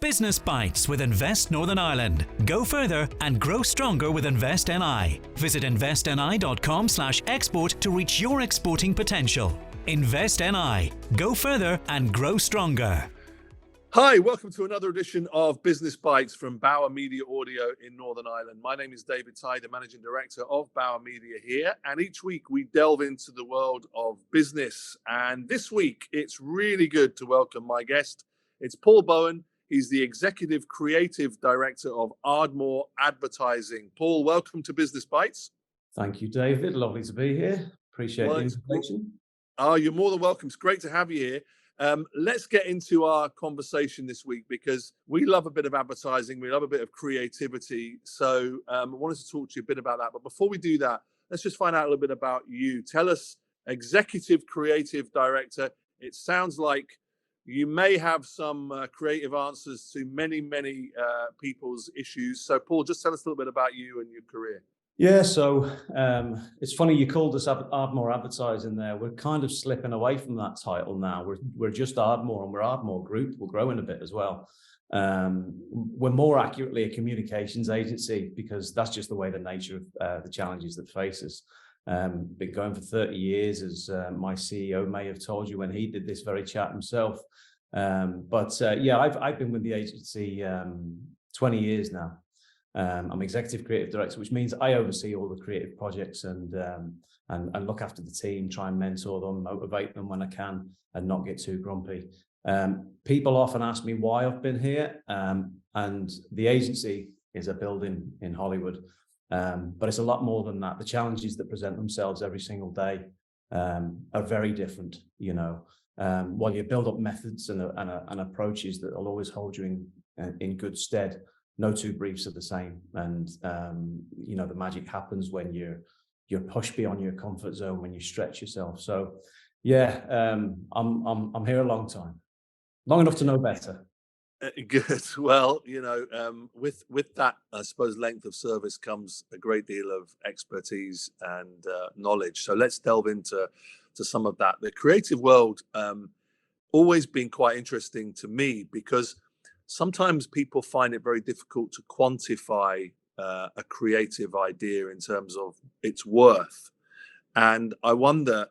Business Bites with Invest Northern Ireland. Go further and grow stronger with Invest NI. Visit investni.com/export to reach your exporting potential. Invest NI. Go further and grow stronger. Hi, welcome to another edition of Business Bites from Bauer Media Audio in Northern Ireland. My name is David Tighe, the Managing Director of Bauer Media here. And each week we delve into the world of business. And this week it's really good to welcome my guest. It's Paul Bowen. He's the Executive Creative Director of Ardmore Advertising. Paul, welcome to Business Bites. Thank you, David. Lovely to be here. Appreciate the invitation. Oh, you're more than welcome. It's great to have you here. Let's get into our conversation this week because we love a bit of advertising. We love a bit of creativity. So I wanted to talk to you a bit about that. But before we do that, let's just find out a little bit about you. Tell us, Executive Creative Director. It sounds like you may have some creative answers to many people's issues. So Paul, just tell us a little bit about you and your career. Yeah, so it's funny you called us Ardmore Advertising there. We're kind of slipping away from that title now. We're just Ardmore and we're Ardmore Group. We're growing a bit as well. We're more accurately a communications agency because that's just the way the nature of the challenges that face us. Been going for 30 years, as my CEO may have told you when he did this very chat himself. Yeah, I've been with the agency 20 years now. I'm Executive Creative Director, which means I oversee all the creative projects and look after the team, try and mentor them, motivate them when I can, and not get too grumpy. People often ask me why I've been here, and the agency is a building in Hollywood, but it's a lot more than that. The challenges that present themselves every single day are very different. You know, while you build up methods and approaches that will always hold you in good stead. No two briefs are the same, and you know the magic happens when you're pushed beyond your comfort zone, when you stretch yourself. So, yeah, I'm here a long time, long enough to know better. Good. Well, you know, with that, I suppose, length of service comes a great deal of expertise and knowledge. So let's delve into some of that. The creative world always been quite interesting to me because sometimes people find it very difficult to quantify a creative idea in terms of its worth. And I wonder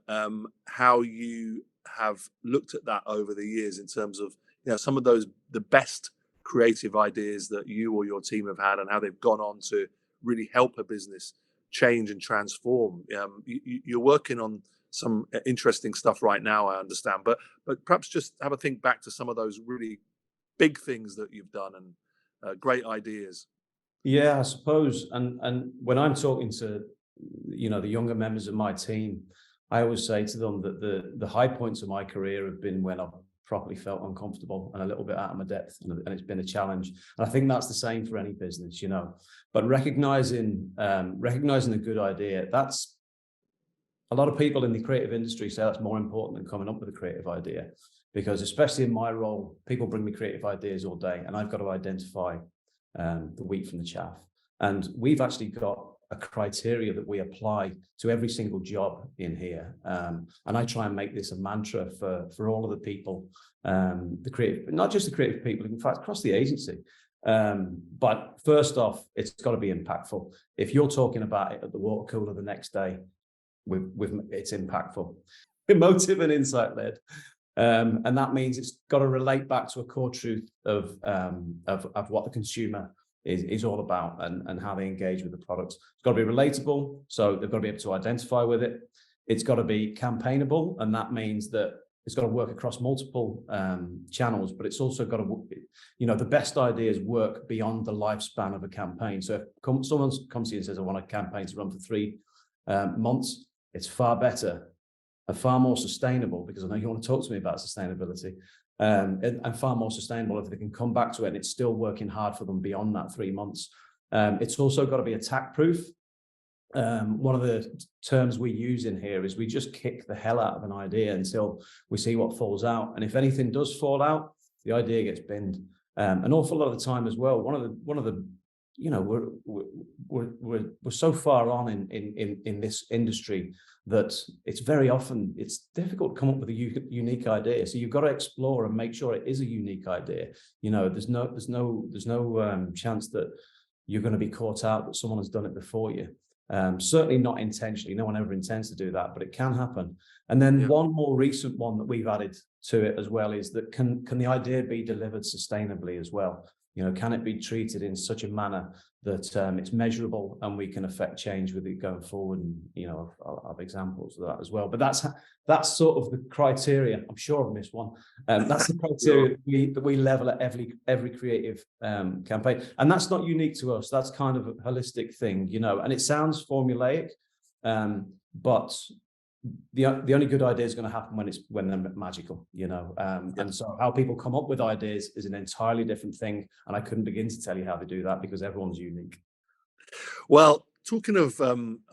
how you have looked at that over the years in terms of, you know, some of the best creative ideas that you or your team have had and how they've gone on to really help a business change and transform. You're working on some interesting stuff right now, I understand, but perhaps just have a think back to some of those really big things that you've done and great ideas. Yeah, I suppose. And when I'm talking to, you know, the younger members of my team, I always say to them that the high points of my career have been when I've properly felt uncomfortable and a little bit out of my depth, and it's been a challenge. And I think that's the same for any business, you know. But recognizing a good idea, that's a lot of people in the creative industry say that's more important than coming up with a creative idea. Because especially in my role, people bring me creative ideas all day and I've got to identify the wheat from the chaff. And we've actually got a criteria that we apply to every single job in here. And I try and make this a mantra for all of the people, the creative, not just the creative people, in fact, across the agency. But first off, it's got to be impactful. If you're talking about it at the water cooler the next day, it's impactful, emotive and insight-led. And that means it's got to relate back to a core truth of what the consumer is all about and how they engage with the products. It's got to be relatable, so they've got to be able to identify with it. It's got to be campaignable, and that means that it's got to work across multiple channels, but it's also got to, you know, the best ideas work beyond the lifespan of a campaign. So if someone comes to you and says, I want a campaign to run for 3 months, it's far better and far more sustainable, because I know you want to talk to me about sustainability, and far more sustainable if they can come back to it and it's still working hard for them beyond that 3 months. It's also got to be attack proof. One of the terms we use in here is we just kick the hell out of an idea until we see what falls out. And if anything does fall out, the idea gets binned. An awful lot of the time as well, one of the you know, we're so far on in this industry that it's very often it's difficult to come up with a unique idea. So you've got to explore and make sure it is a unique idea. You know, there's no chance that you're going to be caught out that someone has done it before you. Certainly not intentionally. No one ever intends to do that, but it can happen. And then one more recent one that we've added to it as well is that can the idea be delivered sustainably as well? You know, can it be treated in such a manner that it's measurable and we can affect change with it going forward? And, you know, I'll have examples of that as well. But that's sort of the criteria. I'm sure I've missed one. That's the criteria that we level at every creative campaign. And that's not unique to us. That's kind of a holistic thing, you know, and it sounds formulaic, but the only good idea is going to happen when they're magical, you know. And so how people come up with ideas is an entirely different thing, and I couldn't begin to tell you how they do that because everyone's unique. Well, talking of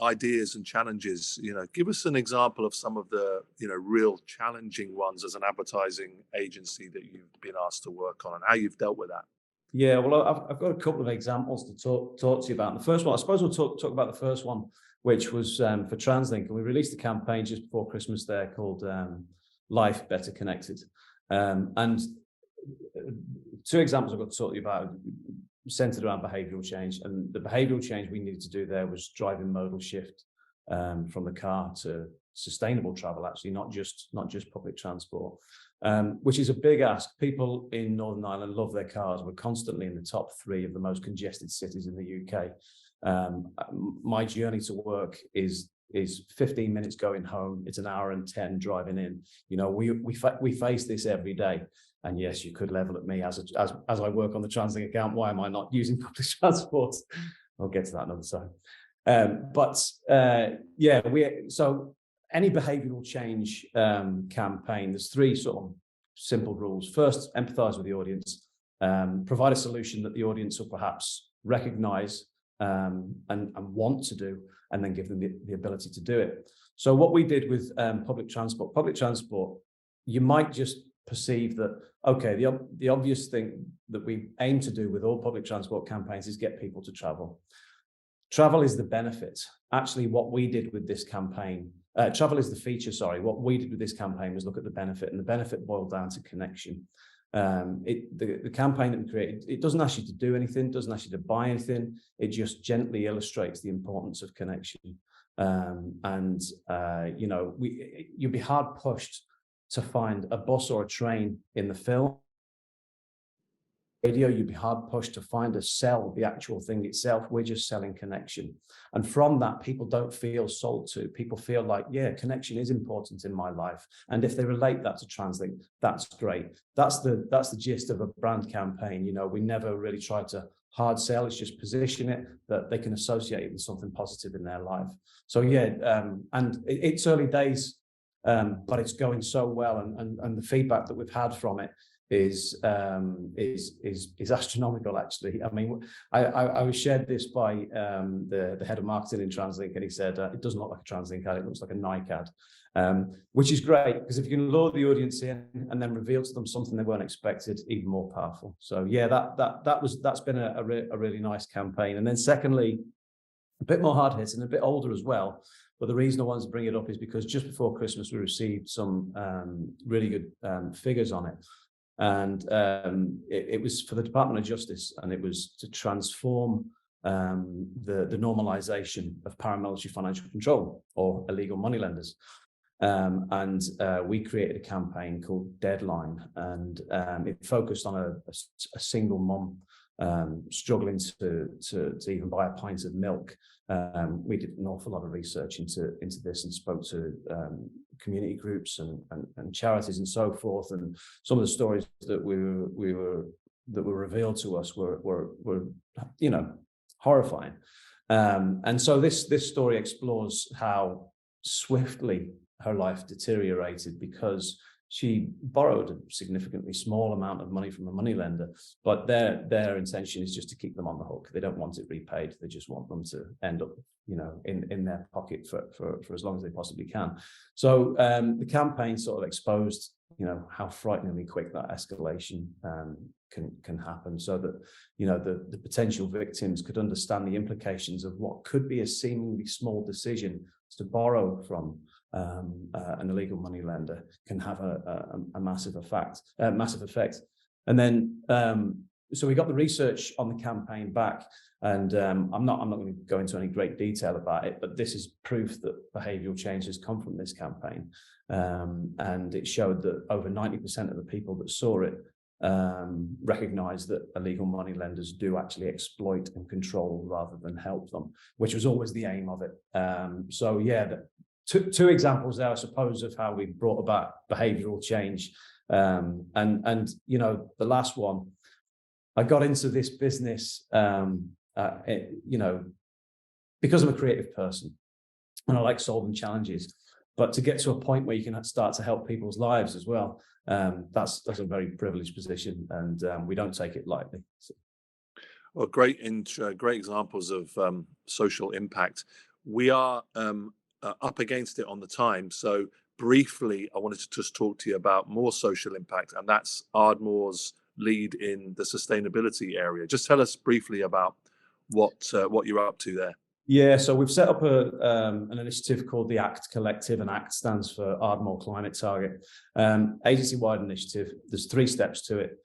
ideas and challenges, you know, give us an example of some of the, you know, real challenging ones as an advertising agency that you've been asked to work on and how you've dealt with that. Yeah, well, I've got a couple of examples to talk to you about. The first one, I suppose we'll talk about the first one, which was for TransLink, and we released a campaign just before Christmas there called Life Better Connected. And two examples I've got to talk to you about centered around behavioural change. And the behavioural change we needed to do there was driving modal shift from the car to sustainable travel, actually, not just public transport, which is a big ask. People in Northern Ireland love their cars. We're constantly in the top 3 of the most congested cities in the UK. My journey to work is 15 minutes going home. It's an hour and 10 driving in. You know, we face this every day. And yes, you could level at me as I work on the TransLink account. Why am I not using public transport? I'll get to that another time. So any behavioural change campaign, there's 3 sort of simple rules. First, empathise with the audience, provide a solution that the audience will perhaps recognise and want to do, and then give them the ability to do it. So what we did with public transport, you might just perceive that, okay, the obvious thing that we aim to do with all public transport campaigns is get people to travel. Travel is the benefit. Actually, what we did with this campaign, travel is the feature, sorry. What we did with this campaign was look at the benefit, and the benefit boiled down to connection. The campaign that we created, it doesn't ask you to do anything, doesn't ask you to buy anything. It just gently illustrates the importance of connection. You know, you'd be hard pushed to find a bus or a train in the film. Radio, you'd be hard pushed to find the actual thing itself. We're just selling connection. And from that, people don't feel sold to. People feel like, yeah, connection is important in my life. And if they relate that to TransLink, that's great. That's the gist of a brand campaign. You know, we never really try to hard sell. It's just position it that they can associate it with something positive in their life. So yeah, and it's early days, but it's going so well. And the feedback that we've had from it is astronomical, actually. I mean, I was shared this by the head of marketing in TransLink, and he said it doesn't look like a TransLink ad, it looks like a Nike ad, which is great, because if you can lure the audience in and then reveal to them something they weren't expected, even more powerful. So yeah, that's been a really nice campaign. And then secondly, a bit more hard hitting, a bit older as well. But the reason I wanted to bring it up is because just before Christmas, we received some really good figures on it. And it was for the Department of Justice, and it was to transform the normalization of paramilitary financial control or illegal moneylenders. We created a campaign called Deadline, and it focused on a single mum struggling to even buy a pint of milk. We did an awful lot of research into this and spoke to community groups and charities and so forth. And some of the stories that were revealed to us were you know, horrifying. And so this story explores how swiftly her life deteriorated because she borrowed a significantly small amount of money from a moneylender, but their intention is just to keep them on the hook. They don't want it repaid. They just want them to end up, you know, in their pocket for as long as they possibly can. So the campaign sort of exposed, you know, how frighteningly quick that escalation can happen, so that the potential victims could understand the implications of what could be a seemingly small decision to borrow from an illegal money lender can have a massive effect. And then so we got the research on the campaign back, and I'm not going to go into any great detail about it, but this is proof that behavioural change has come from this campaign, and it showed that over 90% of the people that saw it recognised that illegal money lenders do actually exploit and control rather than help them, which was always the aim of it. So yeah, two examples there, I suppose, of how we brought about behavioural change. And the last one, I got into this business, because I'm a creative person and I like solving challenges. But to get to a point where you can start to help people's lives as well, that's a very privileged position, and we don't take it lightly. So. Well, great examples of social impact. We are up against it on the time, so briefly, I wanted to just talk to you about more social impact, and that's Ardmore's lead in the sustainability area. Just tell us briefly about what you're up to there. Yeah, so we've set up an initiative called the ACT Collective, and ACT stands for Ardmore Climate Target. Agency-wide initiative. There's 3 steps to it.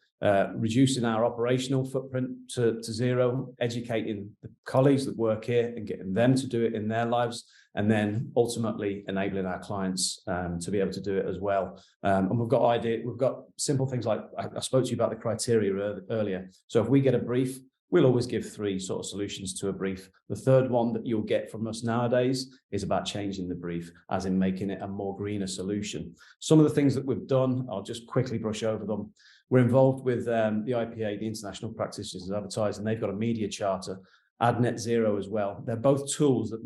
Reducing our operational footprint to zero, educating the colleagues that work here and getting them to do it in their lives, and then ultimately enabling our clients to be able to do it as well. And we've got simple things like, I spoke to you about the criteria earlier. So if we get a brief, we'll always give 3 sort of solutions to a brief. The third one that you'll get from us nowadays is about changing the brief, as in making it a more greener solution. Some of the things that we've done, I'll just quickly brush over them. We're involved with the IPA, the International Practitioners Advertising. They've got a media charter, Ad Net Zero as well. They're both tools that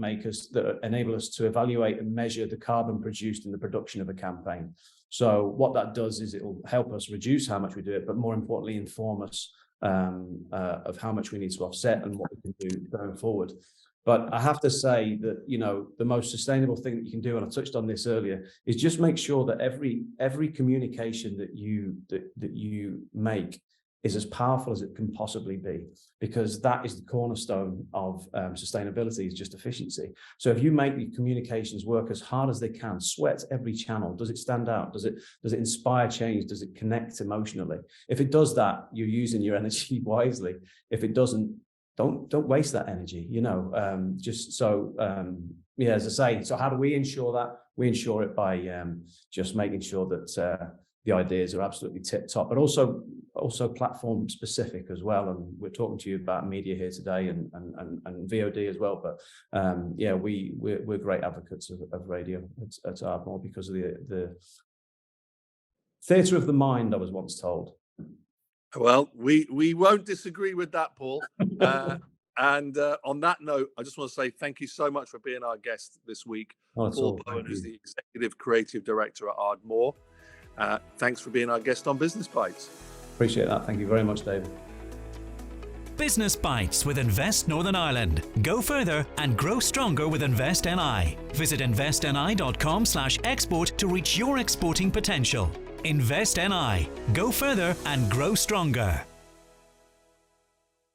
enable us to evaluate and measure the carbon produced in the production of a campaign. So what that does is it will help us reduce how much we do it, but more importantly, inform us of how much we need to offset and what we can do going forward. But I have to say that, the most sustainable thing that you can do, and I touched on this earlier, is just make sure that every communication that you make is as powerful as it can possibly be, because that is the cornerstone of sustainability, is just efficiency. So if you make your communications work as hard as they can, sweat every channel, does it stand out? Does it inspire change? Does it connect emotionally? If it does that, you're using your energy wisely. If it doesn't, don't waste that energy, as I say. So how do we ensure that? We ensure it by just making sure that the ideas are absolutely tip top, but also platform specific as well. And we're talking to you about media here today and VOD as well. But we're great advocates of radio at Ardmore because of the theatre of the mind, I was once told. Well, we won't disagree with that, Paul. And on that note, I just want to say thank you so much for being our guest this week. Paul Bowen is the Executive Creative Director at Ardmore. Thanks for being our guest on Business Bites. Appreciate that. Thank you very much, David. Business Bites with Invest Northern Ireland. Go further and grow stronger with Invest NI. Visit investni.com/export to reach your exporting potential. Invest NI. Go further and grow stronger.